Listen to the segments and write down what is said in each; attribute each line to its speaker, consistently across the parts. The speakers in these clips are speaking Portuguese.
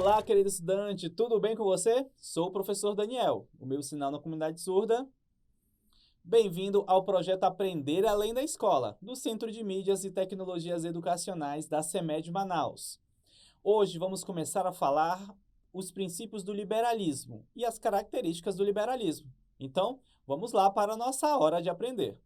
Speaker 1: Olá, querido estudante, tudo bem com você? Sou o professor Daniel, o meu sinal na comunidade surda. Bem-vindo ao projeto Aprender Além da Escola, do Centro de Mídias e Tecnologias Educacionais da CEMED Manaus. Hoje vamos começar a falar os princípios do liberalismo e as características do liberalismo. Então, vamos lá para a nossa hora de aprender.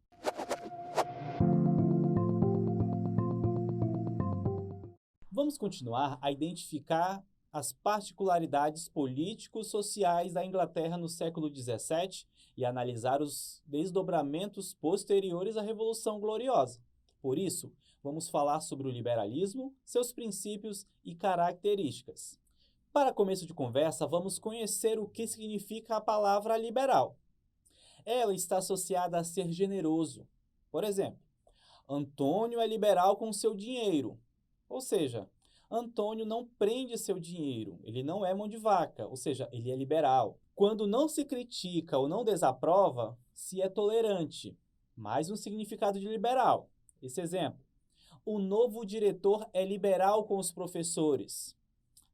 Speaker 1: Vamos continuar a identificar as particularidades político-sociais da Inglaterra no século XVII e analisar os desdobramentos posteriores à Revolução Gloriosa. Por isso, vamos falar sobre o liberalismo, seus princípios e características. Para começo de conversa, vamos conhecer o que significa a palavra liberal. Ela está associada a ser generoso. Por exemplo, Antônio é liberal com seu dinheiro. Ou seja, Antônio não prende seu dinheiro, ele não é mão de vaca, ou seja, ele é liberal. Quando não se critica ou não desaprova, se é tolerante. Mais um significado de liberal. Esse exemplo. O novo diretor é liberal com os professores.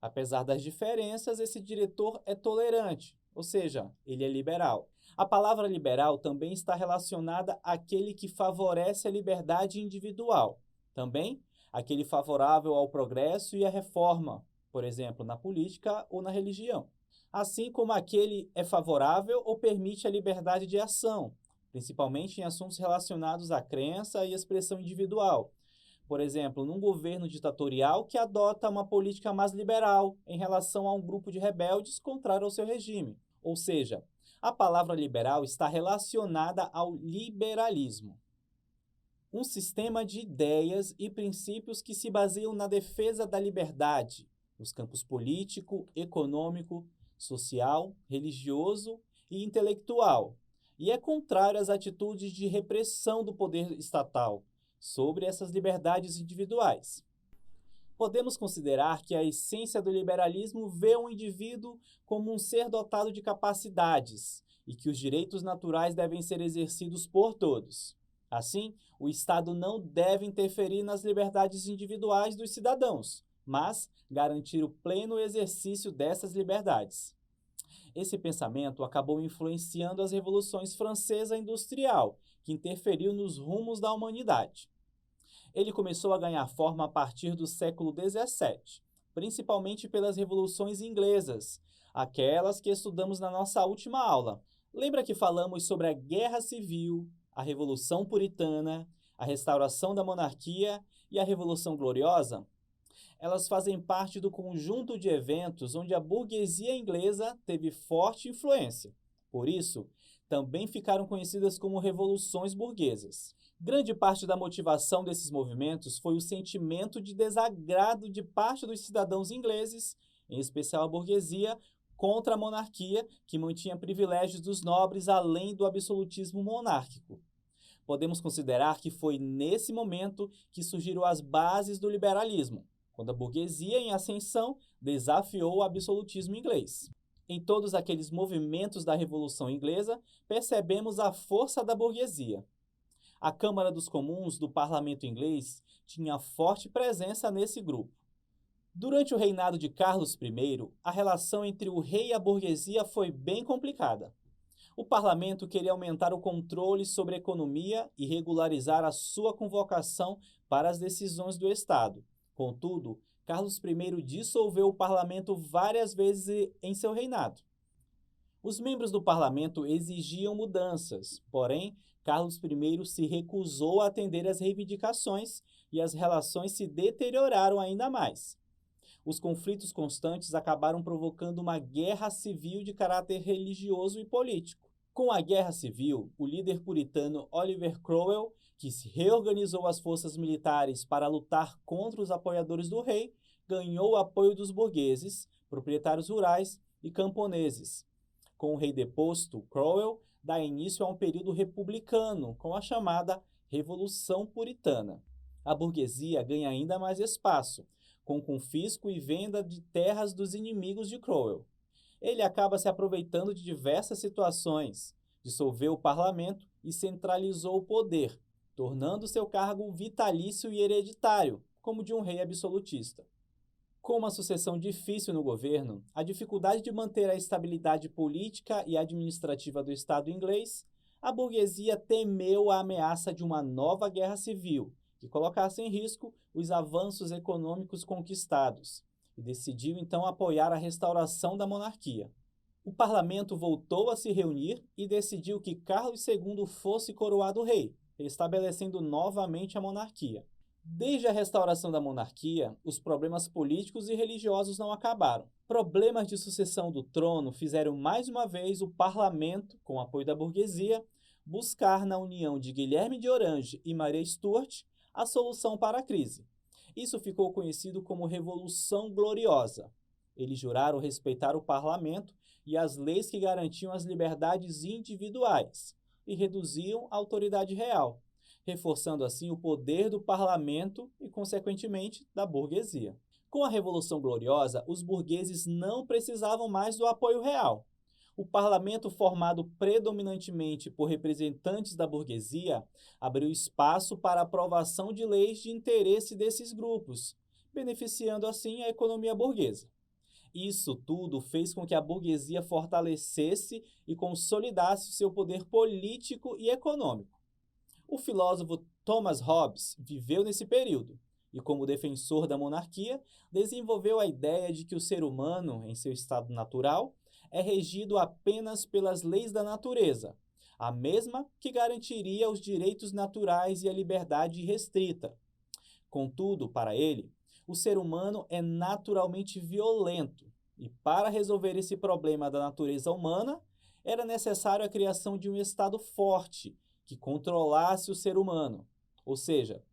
Speaker 1: Apesar das diferenças, esse diretor é tolerante, ou seja, ele é liberal. A palavra liberal também está relacionada àquele que favorece a liberdade individual. Também aquele favorável ao progresso e à reforma, por exemplo, na política ou na religião. Assim como aquele é favorável ou permite a liberdade de ação, principalmente em assuntos relacionados à crença e expressão individual. Por exemplo, num governo ditatorial que adota uma política mais liberal em relação a um grupo de rebeldes contrário ao seu regime. Ou seja, a palavra liberal está relacionada ao liberalismo. Um sistema de ideias e princípios que se baseiam na defesa da liberdade, nos campos político, econômico, social, religioso e intelectual, e é contrário às atitudes de repressão do poder estatal sobre essas liberdades individuais. Podemos considerar que a essência do liberalismo vê o indivíduo como um ser dotado de capacidades e que os direitos naturais devem ser exercidos por todos. Assim, o Estado não deve interferir nas liberdades individuais dos cidadãos, mas garantir o pleno exercício dessas liberdades. Esse pensamento acabou influenciando as revoluções francesa e industrial, que interferiu nos rumos da humanidade. Ele começou a ganhar forma a partir do século XVII, principalmente pelas revoluções inglesas, aquelas que estudamos na nossa última aula. Lembra que falamos sobre a Guerra Civil, a Revolução Puritana, a restauração da monarquia e a Revolução Gloriosa? Elas fazem parte do conjunto de eventos onde a burguesia inglesa teve forte influência. Por isso, também ficaram conhecidas como revoluções burguesas. Grande parte da motivação desses movimentos foi o sentimento de desagrado de parte dos cidadãos ingleses, em especial a burguesia, contra a monarquia, que mantinha privilégios dos nobres além do absolutismo monárquico. Podemos considerar que foi nesse momento que surgiram as bases do liberalismo, quando a burguesia em ascensão desafiou o absolutismo inglês. Em todos aqueles movimentos da Revolução Inglesa, percebemos a força da burguesia. A Câmara dos Comuns do Parlamento inglês tinha forte presença nesse grupo. Durante o reinado de Carlos I, a relação entre o rei e a burguesia foi bem complicada. O parlamento queria aumentar o controle sobre a economia e regularizar a sua convocação para as decisões do Estado. Contudo, Carlos I dissolveu o parlamento várias vezes em seu reinado. Os membros do parlamento exigiam mudanças, porém, Carlos I se recusou a atender às reivindicações e as relações se deterioraram ainda mais. Os conflitos constantes acabaram provocando uma guerra civil de caráter religioso e político. Com a Guerra Civil, o líder puritano Oliver Cromwell, que se reorganizou as forças militares para lutar contra os apoiadores do rei, ganhou o apoio dos burgueses, proprietários rurais e camponeses. Com o rei deposto, Cromwell dá início a um período republicano, com a chamada Revolução Puritana. A burguesia ganha ainda mais espaço, com confisco e venda de terras dos inimigos de Cromwell. Ele acaba se aproveitando de diversas situações, dissolveu o parlamento e centralizou o poder, tornando seu cargo vitalício e hereditário, como de um rei absolutista. Com uma sucessão difícil no governo, a dificuldade de manter a estabilidade política e administrativa do Estado inglês, a burguesia temeu a ameaça de uma nova guerra civil, que colocasse em risco os avanços econômicos conquistados, e decidiu então apoiar a restauração da monarquia. O parlamento voltou a se reunir e decidiu que Carlos II fosse coroado rei, estabelecendo novamente a monarquia. Desde a restauração da monarquia, os problemas políticos e religiosos não acabaram. Problemas de sucessão do trono fizeram mais uma vez o parlamento, com o apoio da burguesia, buscar na união de Guilherme de Orange e Maria Stuart a solução para a crise. Isso ficou conhecido como Revolução Gloriosa. Eles juraram respeitar o parlamento e as leis que garantiam as liberdades individuais e reduziam a autoridade real, reforçando assim o poder do parlamento e, consequentemente, da burguesia. Com a Revolução Gloriosa, os burgueses não precisavam mais do apoio real. O parlamento, formado predominantemente por representantes da burguesia, abriu espaço para a aprovação de leis de interesse desses grupos, beneficiando assim a economia burguesa. Isso tudo fez com que a burguesia fortalecesse e consolidasse seu poder político e econômico. O filósofo Thomas Hobbes viveu nesse período e, como defensor da monarquia, desenvolveu a ideia de que o ser humano, em seu estado natural, é regido apenas pelas leis da natureza, a mesma que garantiria os direitos naturais e a liberdade irrestrita. Contudo, para ele, o ser humano é naturalmente violento e, para resolver esse problema da natureza humana, era necessário a criação de um Estado forte que controlasse o ser humano, ou seja,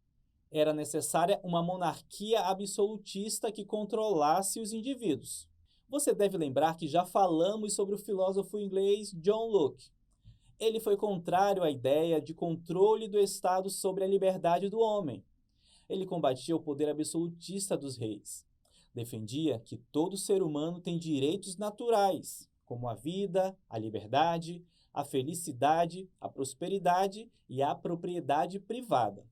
Speaker 1: era necessária uma monarquia absolutista que controlasse os indivíduos. Você deve lembrar que já falamos sobre o filósofo inglês John Locke. Ele foi contrário à ideia de controle do Estado sobre a liberdade do homem. Ele combatia o poder absolutista dos reis. Defendia que todo ser humano tem direitos naturais, como a vida, a liberdade, a felicidade, a prosperidade e a propriedade privada.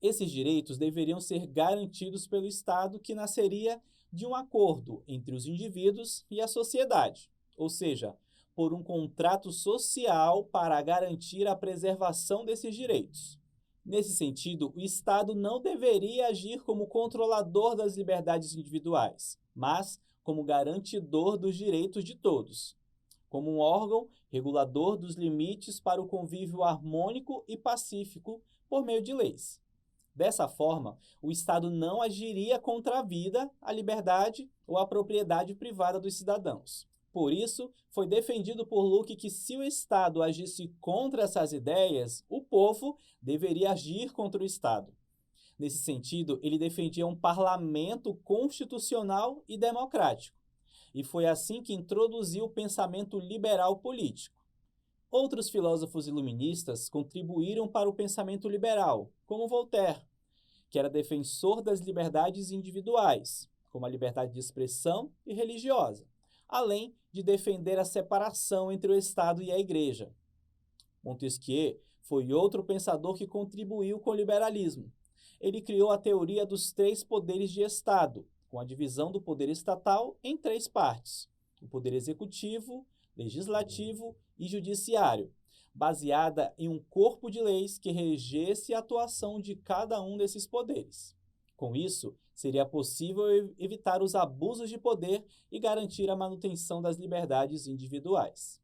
Speaker 1: Esses direitos deveriam ser garantidos pelo Estado, que nasceria de um acordo entre os indivíduos e a sociedade, ou seja, por um contrato social para garantir a preservação desses direitos. Nesse sentido, o Estado não deveria agir como controlador das liberdades individuais, mas como garantidor dos direitos de todos, como um órgão regulador dos limites para o convívio harmônico e pacífico por meio de leis. Dessa forma, o Estado não agiria contra a vida, a liberdade ou a propriedade privada dos cidadãos. Por isso, foi defendido por Locke que, se o Estado agisse contra essas ideias, o povo deveria agir contra o Estado. Nesse sentido, ele defendia um parlamento constitucional e democrático, e foi assim que introduziu o pensamento liberal político. Outros filósofos iluministas contribuíram para o pensamento liberal, como Voltaire, que era defensor das liberdades individuais, como a liberdade de expressão e religiosa, além de defender a separação entre o Estado e a Igreja. Montesquieu foi outro pensador que contribuiu com o liberalismo. Ele criou a teoria dos três poderes de Estado, com a divisão do poder estatal em três partes: o poder executivo, legislativo e judiciário, baseada em um corpo de leis que regesse a atuação de cada um desses poderes. Com isso, seria possível evitar os abusos de poder e garantir a manutenção das liberdades individuais.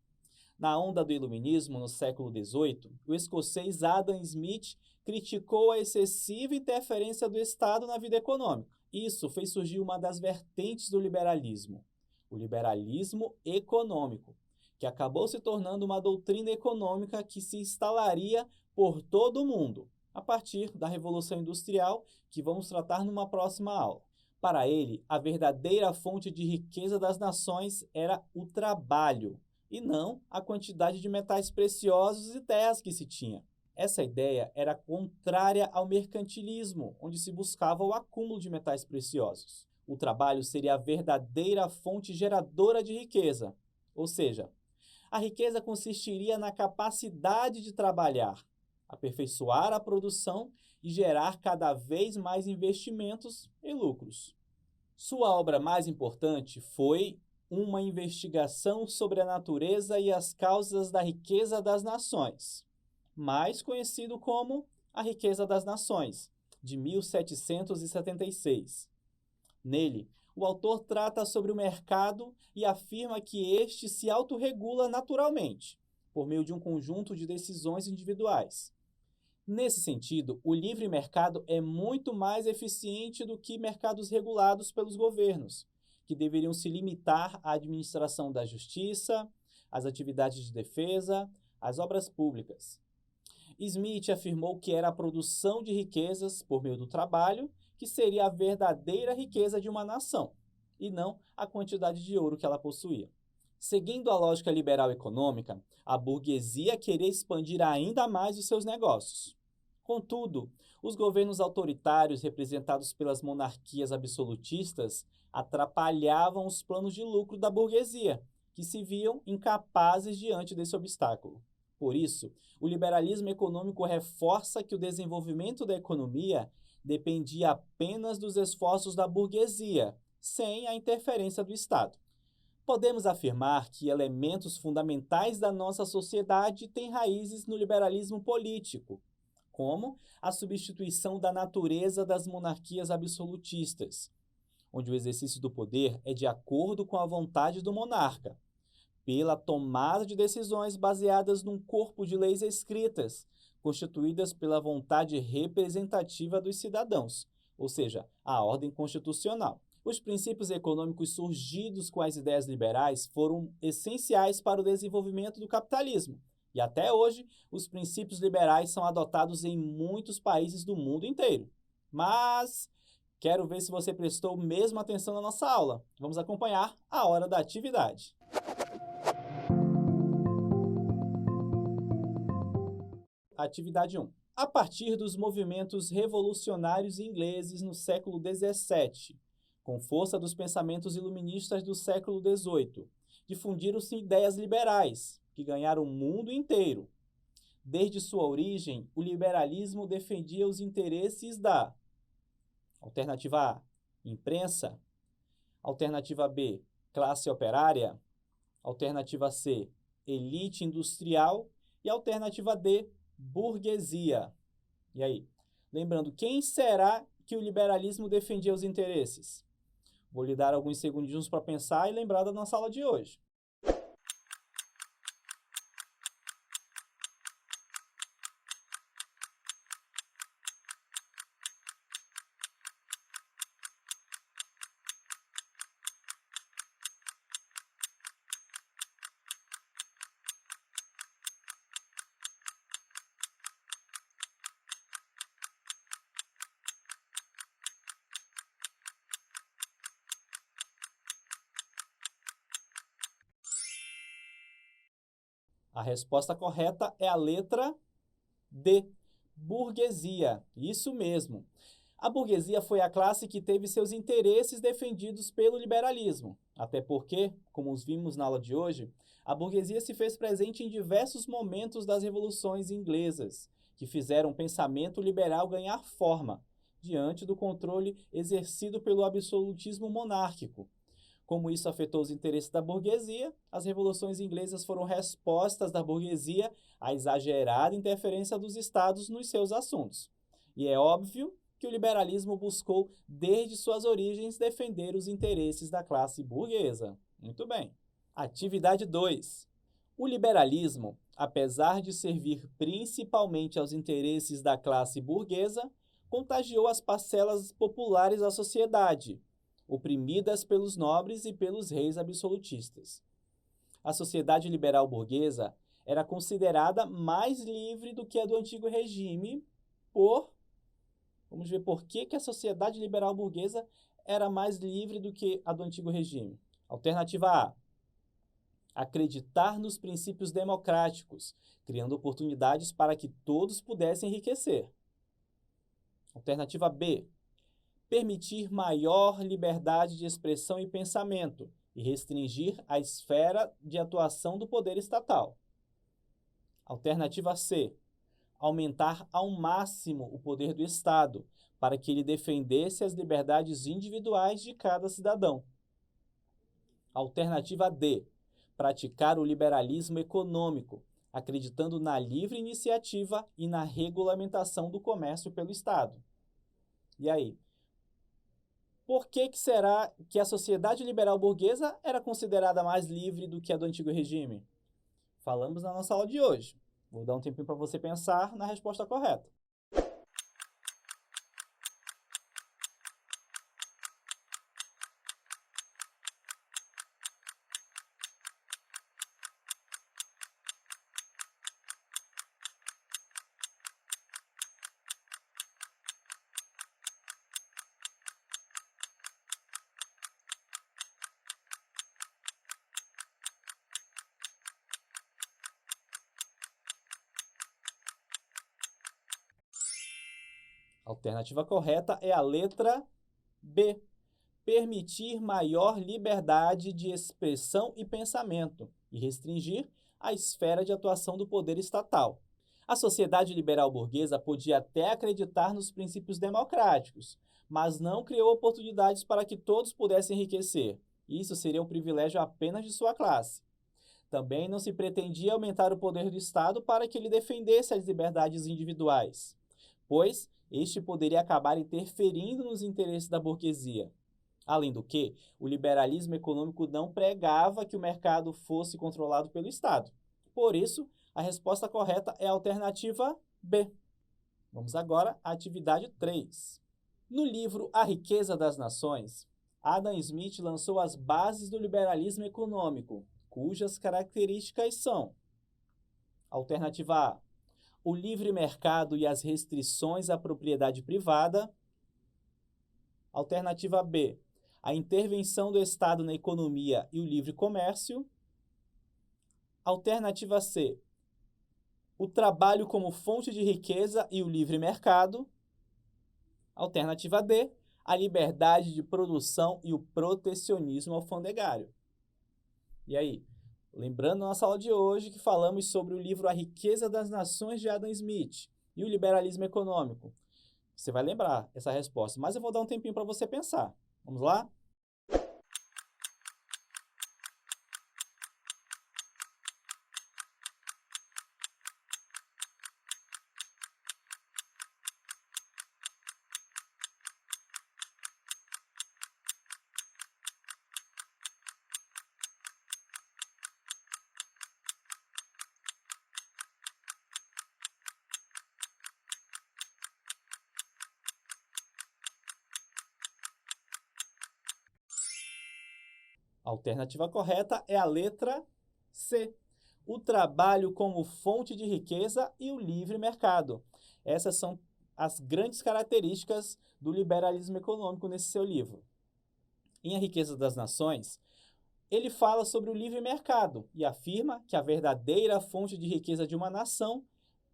Speaker 1: Na onda do Iluminismo, no século XVIII, o escocês Adam Smith criticou a excessiva interferência do Estado na vida econômica. Isso fez surgir uma das vertentes do liberalismo, o liberalismo econômico, que acabou se tornando uma doutrina econômica que se instalaria por todo o mundo, a partir da Revolução Industrial, que vamos tratar numa próxima aula. Para ele, a verdadeira fonte de riqueza das nações era o trabalho, e não a quantidade de metais preciosos e terras que se tinha. Essa ideia era contrária ao mercantilismo, onde se buscava o acúmulo de metais preciosos. O trabalho seria a verdadeira fonte geradora de riqueza, ou seja, a riqueza consistiria na capacidade de trabalhar, aperfeiçoar a produção e gerar cada vez mais investimentos e lucros. Sua obra mais importante foi Uma Investigação sobre a Natureza e as Causas da Riqueza das Nações, mais conhecido como A Riqueza das Nações, de 1776. Nele, o autor trata sobre o mercado e afirma que este se autorregula naturalmente, por meio de um conjunto de decisões individuais. Nesse sentido, o livre mercado é muito mais eficiente do que mercados regulados pelos governos, que deveriam se limitar à administração da justiça, às atividades de defesa, às obras públicas. Smith afirmou que era a produção de riquezas por meio do trabalho que seria a verdadeira riqueza de uma nação, e não a quantidade de ouro que ela possuía. Seguindo a lógica liberal econômica, a burguesia queria expandir ainda mais os seus negócios. Contudo, os governos autoritários representados pelas monarquias absolutistas atrapalhavam os planos de lucro da burguesia, que se viam incapazes diante desse obstáculo. Por isso, o liberalismo econômico reforça que o desenvolvimento da economia dependia apenas dos esforços da burguesia, sem a interferência do Estado. Podemos afirmar que elementos fundamentais da nossa sociedade têm raízes no liberalismo político, como a substituição da natureza das monarquias absolutistas, onde o exercício do poder é de acordo com a vontade do monarca, pela tomada de decisões baseadas num corpo de leis escritas, constituídas pela vontade representativa dos cidadãos, ou seja, a ordem constitucional. Os princípios econômicos surgidos com as ideias liberais foram essenciais para o desenvolvimento do capitalismo, e até hoje os princípios liberais são adotados em muitos países do mundo inteiro. Mas quero ver se você prestou mesmo atenção na nossa aula. Vamos acompanhar a hora da atividade. Atividade 1. A partir dos movimentos revolucionários ingleses no século XVII, com força dos pensamentos iluministas do século XVIII, difundiram-se ideias liberais, que ganharam o mundo inteiro. Desde sua origem, o liberalismo defendia os interesses da alternativa A, imprensa, alternativa B, classe operária, alternativa C, elite industrial e alternativa D, burguesia. E aí? Lembrando, quem será que o liberalismo defendia os interesses? Vou lhe dar alguns segundinhos para pensar e lembrar da nossa aula de hoje. A resposta correta é a letra D, burguesia. Isso mesmo. A burguesia foi a classe que teve seus interesses defendidos pelo liberalismo. Até porque, como os vimos na aula de hoje, a burguesia se fez presente em diversos momentos das revoluções inglesas, que fizeram o pensamento liberal ganhar forma, diante do controle exercido pelo absolutismo monárquico. Como isso afetou os interesses da burguesia, as revoluções inglesas foram respostas da burguesia à exagerada interferência dos estados nos seus assuntos. E é óbvio que o liberalismo buscou, desde suas origens, defender os interesses da classe burguesa. Muito bem. Atividade 2. O liberalismo, apesar de servir principalmente aos interesses da classe burguesa, contagiou as parcelas populares da sociedade, oprimidas pelos nobres e pelos reis absolutistas. A sociedade liberal burguesa era considerada mais livre do que a do antigo regime Vamos ver por que a sociedade liberal burguesa era mais livre do que a do antigo regime. Alternativa A. Acreditar nos princípios democráticos, criando oportunidades para que todos pudessem enriquecer. Alternativa B. Permitir maior liberdade de expressão e pensamento e restringir a esfera de atuação do poder estatal. Alternativa C. Aumentar ao máximo o poder do Estado, para que ele defendesse as liberdades individuais de cada cidadão. Alternativa D. Praticar o liberalismo econômico, acreditando na livre iniciativa e na regulamentação do comércio pelo Estado. E aí? Por que será que a sociedade liberal burguesa era considerada mais livre do que a do antigo regime? Falamos na nossa aula de hoje. Vou dar um tempinho para você pensar na resposta correta. A alternativa correta é a letra B. Permitir maior liberdade de expressão e pensamento e restringir a esfera de atuação do poder estatal. A sociedade liberal burguesa podia até acreditar nos princípios democráticos, mas não criou oportunidades para que todos pudessem enriquecer. Isso seria um privilégio apenas de sua classe. Também não se pretendia aumentar o poder do Estado para que ele defendesse as liberdades individuais, pois este poderia acabar interferindo nos interesses da burguesia. Além do que, o liberalismo econômico não pregava que o mercado fosse controlado pelo Estado. Por isso, a resposta correta é a alternativa B. Vamos agora à atividade 3. No livro A Riqueza das Nações, Adam Smith lançou as bases do liberalismo econômico, cujas características são: alternativa A, o livre mercado e as restrições à propriedade privada. Alternativa B, a intervenção do Estado na economia e o livre comércio. Alternativa C, o trabalho como fonte de riqueza e o livre mercado. Alternativa D, a liberdade de produção e o protecionismo alfandegário. E aí? Lembrando a nossa aula de hoje que falamos sobre o livro A Riqueza das Nações de Adam Smith e o liberalismo econômico. Você vai lembrar essa resposta, mas eu vou dar um tempinho para você pensar. Vamos lá? A alternativa correta é a letra C. O trabalho como fonte de riqueza e o livre mercado. Essas são as grandes características do liberalismo econômico nesse seu livro. Em A Riqueza das Nações, ele fala sobre o livre mercado e afirma que a verdadeira fonte de riqueza de uma nação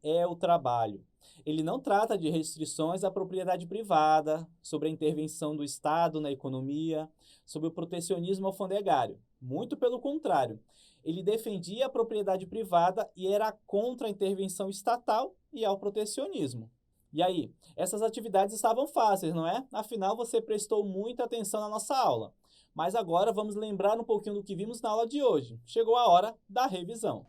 Speaker 1: é o trabalho. Ele não trata de restrições à propriedade privada, sobre a intervenção do Estado na economia, sobre o protecionismo alfandegário. Muito pelo contrário, ele defendia a propriedade privada e era contra a intervenção estatal e ao protecionismo. E aí, essas atividades estavam fáceis, não é? Afinal, você prestou muita atenção na nossa aula. Mas agora vamos lembrar um pouquinho do que vimos na aula de hoje. Chegou a hora da revisão.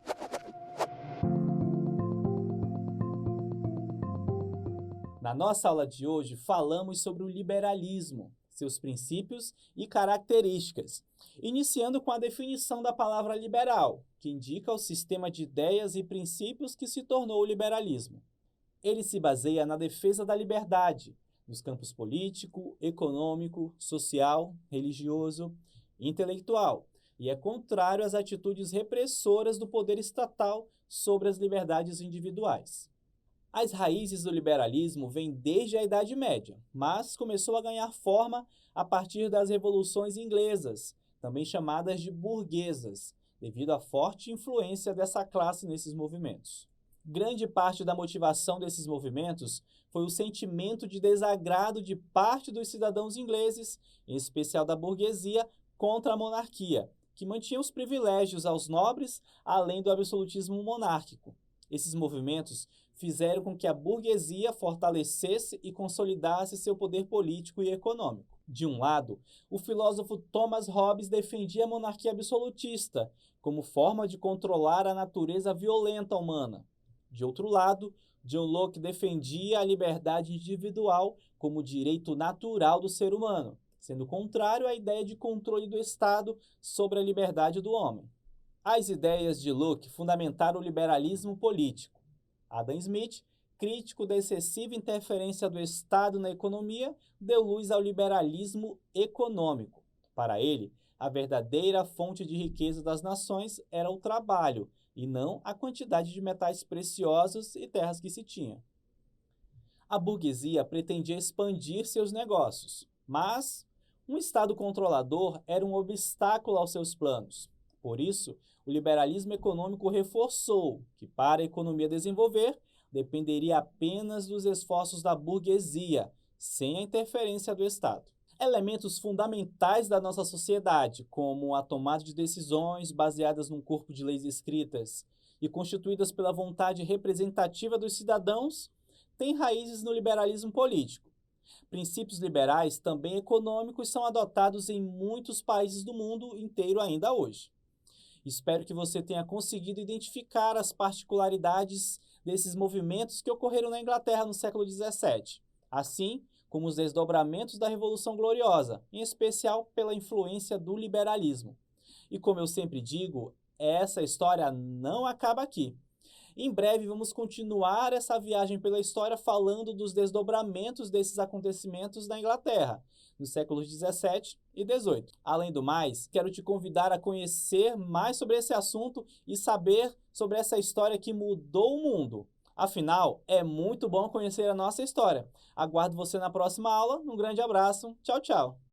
Speaker 1: Na nossa aula de hoje, falamos sobre o liberalismo, seus princípios e características, iniciando com a definição da palavra liberal, que indica o sistema de ideias e princípios que se tornou o liberalismo. Ele se baseia na defesa da liberdade, nos campos político, econômico, social, religioso e intelectual, e é contrário às atitudes repressoras do poder estatal sobre as liberdades individuais. As raízes do liberalismo vêm desde a Idade Média, mas começou a ganhar forma a partir das revoluções inglesas, também chamadas de burguesas, devido à forte influência dessa classe nesses movimentos. Grande parte da motivação desses movimentos foi o sentimento de desagrado de parte dos cidadãos ingleses, em especial da burguesia, contra a monarquia, que mantinha os privilégios aos nobres, além do absolutismo monárquico. Esses movimentos fizeram com que a burguesia fortalecesse e consolidasse seu poder político e econômico. De um lado, o filósofo Thomas Hobbes defendia a monarquia absolutista como forma de controlar a natureza violenta humana. De outro lado, John Locke defendia a liberdade individual como direito natural do ser humano, sendo contrário à ideia de controle do Estado sobre a liberdade do homem. As ideias de Locke fundamentaram o liberalismo político. Adam Smith, crítico da excessiva interferência do Estado na economia, deu luz ao liberalismo econômico. Para ele, a verdadeira fonte de riqueza das nações era o trabalho, e não a quantidade de metais preciosos e terras que se tinha. A burguesia pretendia expandir seus negócios, mas um Estado controlador era um obstáculo aos seus planos. Por isso, o liberalismo econômico reforçou que, para a economia desenvolver, dependeria apenas dos esforços da burguesia, sem a interferência do Estado. Elementos fundamentais da nossa sociedade, como a tomada de decisões baseadas num corpo de leis escritas e constituídas pela vontade representativa dos cidadãos, têm raízes no liberalismo político. Princípios liberais, também econômicos, são adotados em muitos países do mundo inteiro ainda hoje. Espero que você tenha conseguido identificar as particularidades desses movimentos que ocorreram na Inglaterra no século XVII, assim como os desdobramentos da Revolução Gloriosa, em especial pela influência do liberalismo. E como eu sempre digo, essa história não acaba aqui. Em breve vamos continuar essa viagem pela história falando dos desdobramentos desses acontecimentos na Inglaterra, nos séculos 17 e 18. Além do mais, quero te convidar a conhecer mais sobre esse assunto e saber sobre essa história que mudou o mundo. Afinal, é muito bom conhecer a nossa história. Aguardo você na próxima aula. Um grande abraço. Tchau, tchau.